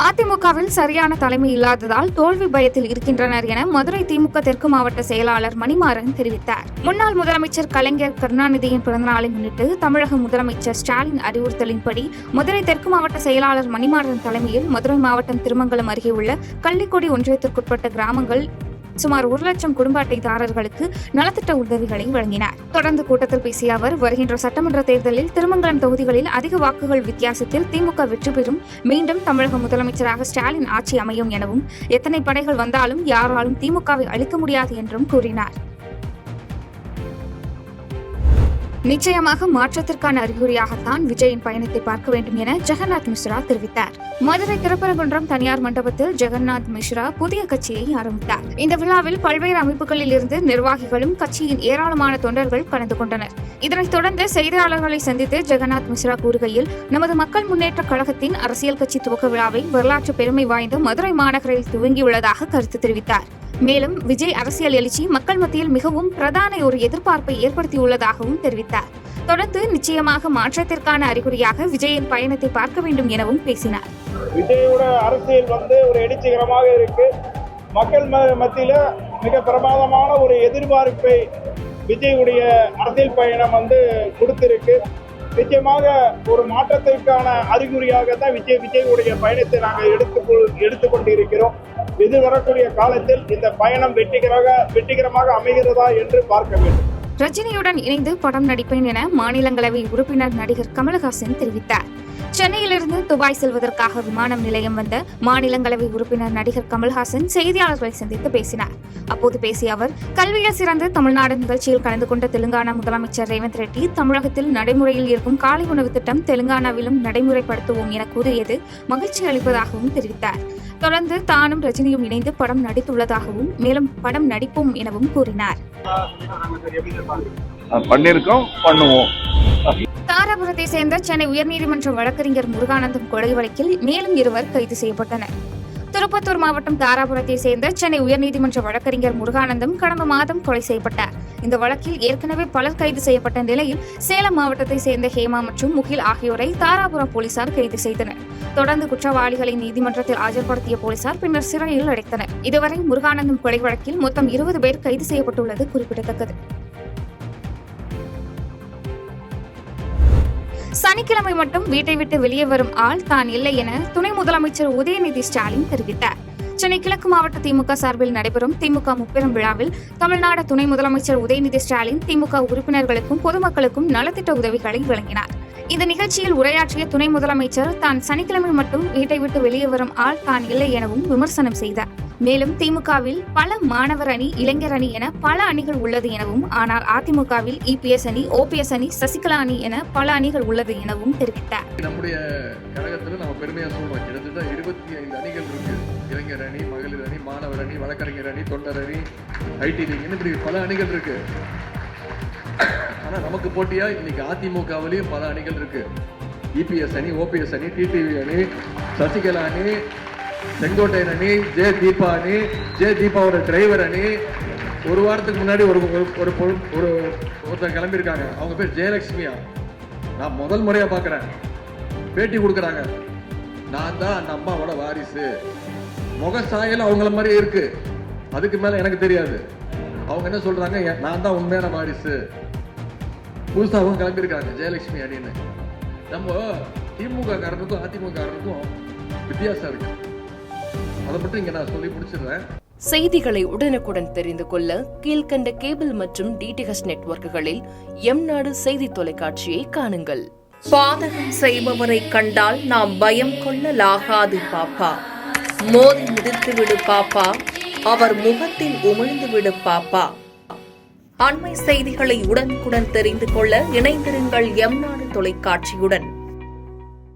அதிமுகவில் சரியான தலைமை இல்லாததால் தோல்வி பயத்தில் இருக்கின்றனர் என மதுரை திமுக தெற்கு மாவட்ட செயலாளர் மணிமாறன் தெரிவித்தார். முன்னாள் முதலமைச்சர் கலைஞர் கருணாநிதியின் பிறந்தநாளை முன்னிட்டு தமிழக முதலமைச்சர் ஸ்டாலின் அறிவுறுத்தலின்படி மதுரை தெற்கு மாவட்ட செயலாளர் மணிமாறன் தலைமையில் மதுரை மாவட்டம் திருமங்கலம் அருகே உள்ள கள்ளிக்கொடி ஒன்றியத்திற்குட்பட்ட கிராமங்கள் சுமார் 1 லட்சம் குடும்ப அட்டைதாரர்களுக்கு நலத்திட்ட உதவிகளை வழங்கினார். தொடர்ந்து கூட்டத்தில் பேசிய அவர், வருகின்ற சட்டமன்ற தேர்தலில் திருமங்கலம் தொகுதிகளில் அதிக வாக்குகள் வித்தியாசத்தில் திமுக வெற்றி பெறும், மீண்டும் தமிழக முதலமைச்சராக ஸ்டாலின் ஆட்சி அமையும் எனவும், எத்தனை படைகள் வந்தாலும் யாராலும் திமுகவை அழிக்க முடியாது என்றும் கூறினார். நிச்சயமாக மாற்றத்திற்கான அறிகுறியாகத்தான் விஜயின் பயணத்தை பார்க்க வேண்டும் என ஜெகநாத் மிஸ்ரா தெரிவித்தார். மதுரை திருப்பரங்குன்றம் தனியார் மண்டபத்தில் ஜெகநாத் மிஸ்ரா புதிய கட்சியை ஆரம்பித்தார். இந்த விழாவில் பல்வேறு அமைப்புகளில் இருந்து நிர்வாகிகளும் கட்சியின் ஏராளமான தொண்டர்கள் கலந்து கொண்டனர். இதனைத் தொடர்ந்து செய்தியாளர்களை சந்தித்து ஜெகநாத் மிஸ்ரா கூறுகையில், நமது மக்கள் முன்னேற்ற கழகத்தின் அரசியல் கட்சி துவக்க விழாவை வரலாற்று பெருமை வாய்ந்த மதுரை மாநகரில் துவங்கியுள்ளதாக கருத்து தெரிவித்தார். மேலும் விஜய் அரசியல் எழுச்சி மக்கள் மத்தியில் மிகவும் பிரதான ஒரு எதிர்பார்ப்பை ஏற்படுத்தியுள்ளதாகவும் தெரிவித்தார். தொடர்ந்து நிச்சயமாக மாற்றத்திற்கான அறிகுறியாக விஜயின் பயணத்தை பார்க்க வேண்டும் எனவும் பேசினார். விஜயோட அரசியல் ஒரு எழுச்சிகரமாக இருக்கு. மக்கள் மத்தியில மிக பிரமாதமான ஒரு எதிர்பார்ப்பை விஜயுடைய அரசியல் பயணம் கொடுத்திருக்கு. நிச்சயமாக ஒரு மாற்றத்திற்கான அறிகுறியாக தான் விஜயுடைய பயணத்தை நாங்கள் எடுத்துக்கொண்டிருக்கிறோம். எதிர்வரக்கூடிய காலத்தில் இந்த பயணம் வெற்றிகரமாக அமைகிறதா என்று பார்க்க வேண்டும். ரஜினியுடன் இணைந்து படம் நடிப்பேன் என மாநிலங்களவை உறுப்பினர் நடிகர் கமலஹாசன் தெரிவித்தார். சென்னையிலிருந்து துபாய் செல்வதற்காக விமானம் நிலையம் வந்த மாநிலங்களவை உறுப்பினர் நடிகர் கமல்ஹாசன் செய்தியாளர்களை சந்தித்து பேசினார். அப்போது பேசிய அவர், கல்வியில் சிறந்து தமிழ்நாடு நிகழ்ச்சியில் கலந்து கொண்ட தெலுங்கானா முதலமைச்சர் ரேவந்த் ரெட்டி தமிழகத்தில் நடைமுறையில் இருக்கும் காலை உணவு திட்டம் தெலுங்கானாவிலும் நடைமுறைப்படுத்துவோம் என கூறியது மகிழ்ச்சி அளிப்பதாகவும் தெரிவித்தார். தொடர்ந்து தானும் ரஜினியும் இணைந்து படம் நடித்துள்ளதாகவும், மேலும் படம் நடிப்போம் எனவும் கூறினார். தாராபுரத்தை சேர்ந்த சென்னை உயர்நீதிமன்ற வழக்கறிஞர் முருகானந்தம் கொலை வழக்கில் மேலும் 2 கைது செய்யப்பட்டனர். திருப்பத்தூர் மாவட்டம் தாராபுரத்தை சேர்ந்த சென்னை உயர்நீதிமன்ற வழக்கறிஞர் முருகானந்தம் கடந்த மாதம் கொலை செய்யப்பட்டார். இந்த வழக்கில் ஏற்கனவே பலர் கைது செய்யப்பட்ட நிலையில் சேலம் மாவட்டத்தை சேர்ந்த ஹேமா மற்றும் முகில் ஆகியோரை தாராபுரம் போலீசார் கைது செய்தனர். தொடர்ந்து குற்றவாளிகளை நீதிமன்றத்தில் ஆஜர்படுத்திய போலீசார் பின்னர் சிறையில் அடைத்தனர். இதுவரை முருகானந்தம் கொலை வழக்கில் மொத்தம் 20 பேர் கைது செய்யப்பட்டுள்ளது குறிப்பிடத்தக்கது. சனிக்கிழமை மட்டும் வீட்டை விட்டு வெளியே வரும் ஆள் தான் இல்லை என துணை முதலமைச்சர் உதயநிதி ஸ்டாலின் தெரிவித்தார். சென்னை கிழக்கு மாவட்ட திமுக சார்பில் நடைபெறும் திமுக முப்பெரும் விழாவில் தமிழ்நாடு துணை முதலமைச்சர் உதயநிதி ஸ்டாலின் திமுக உறுப்பினர்களுக்கும் பொதுமக்களுக்கும் நலத்திட்ட உதவிகளை வழங்கினார். இந்த நிகழ்ச்சியில் உரையாற்றிய துணை முதலமைச்சர், தான் சனிக்கிழமை மட்டும் வீட்டை விட்டு வெளியே வரும் ஆள் தான் இல்லை எனவும் விமர்சனம் செய்தார். மேலும் திமுகவில் பல மாணவர் அணி, இளைஞர் அணி என பல அணிகள் உள்ளது எனவும், ஆனால் அதிமுகவில் இபிஎஸ் அணி, ஓபிஎஸ் அணி, சசிகலா அணி என பல அணிகள் உள்ளது எனவும் தெரிவித்தார். நம்முடைய கழகத்தில் நம்ம பெருமையா சொல்றோம், கிட்டத்தட்ட 25 அணிகள் இருக்கு. இளைஞர் அணி, மகளிர் அணி, மாணவர் அணி, வழக்கறிஞர் அணி, தொண்டர் அணி, ஐடி அணி, இப்படி பல அணிகள் இருக்கு. ஆனா நமக்கு போட்டியா இன்னைக்கு அதிமுகவிலையும் பல அணிகள் இருக்கு. இபிஎஸ் அணி, ஓபிஎஸ் அணி, டிடிவி அணி, சசிகலா அணி, செங்கோட்டையன் அணி, ஜே தீபா அணி, ஜே தீபாவோட டிரைவர் அணி. ஒரு வாரத்துக்கு முன்னாடி ஒருத்தர் கிளம்பியிருக்காங்க. அவங்க பேர் ஜெயலட்சுமியா. நான் முதல் முறையா பாக்குறேன். பேட்டி கொடுக்குறாங்க, நான் தான் அந்த அம்மாவோட வாரிசு. முக சாயல் அவங்கள மாதிரி இருக்கு, அதுக்கு மேல எனக்கு தெரியாது. அவங்க என்ன சொல்றாங்க, நான் தான் உண்மையான வாரிசு. புதுசா அவங்க கிளம்பியிருக்காங்க ஜெயலட்சுமி அணின்னு. நம்ம திமுக காரனுக்கும் அதிமுக காரனுக்கும் வித்தியாசம் இருக்கு. அதை மட்டும் இங்க நான் சொல்லி முடிச்சிடுறேன். செய்திகளை உடனுக்குடன் தெரிந்து கொள்ள கீழ்கண்ட கேபிள் மற்றும் டிடிஹெச் நெட்வொர்க்குகளில் எம்நாடு செய்தி தொலைக்காட்சியை காணுங்கள். பாதகம் செய்பவரை கண்டால் நாம் பயம் கொள்ளலாகாது பாப்பா. மோதி மிதித்து விடு பாப்பா, அவர் முகத்தில் உமிழ்ந்து விடு பாப்பா. அண்மை செய்திகளை உடனுக்குடன் தெரிந்து கொள்ள இணைந்திருங்கள் எம்நாடு தொலைக்காட்சியுடன்.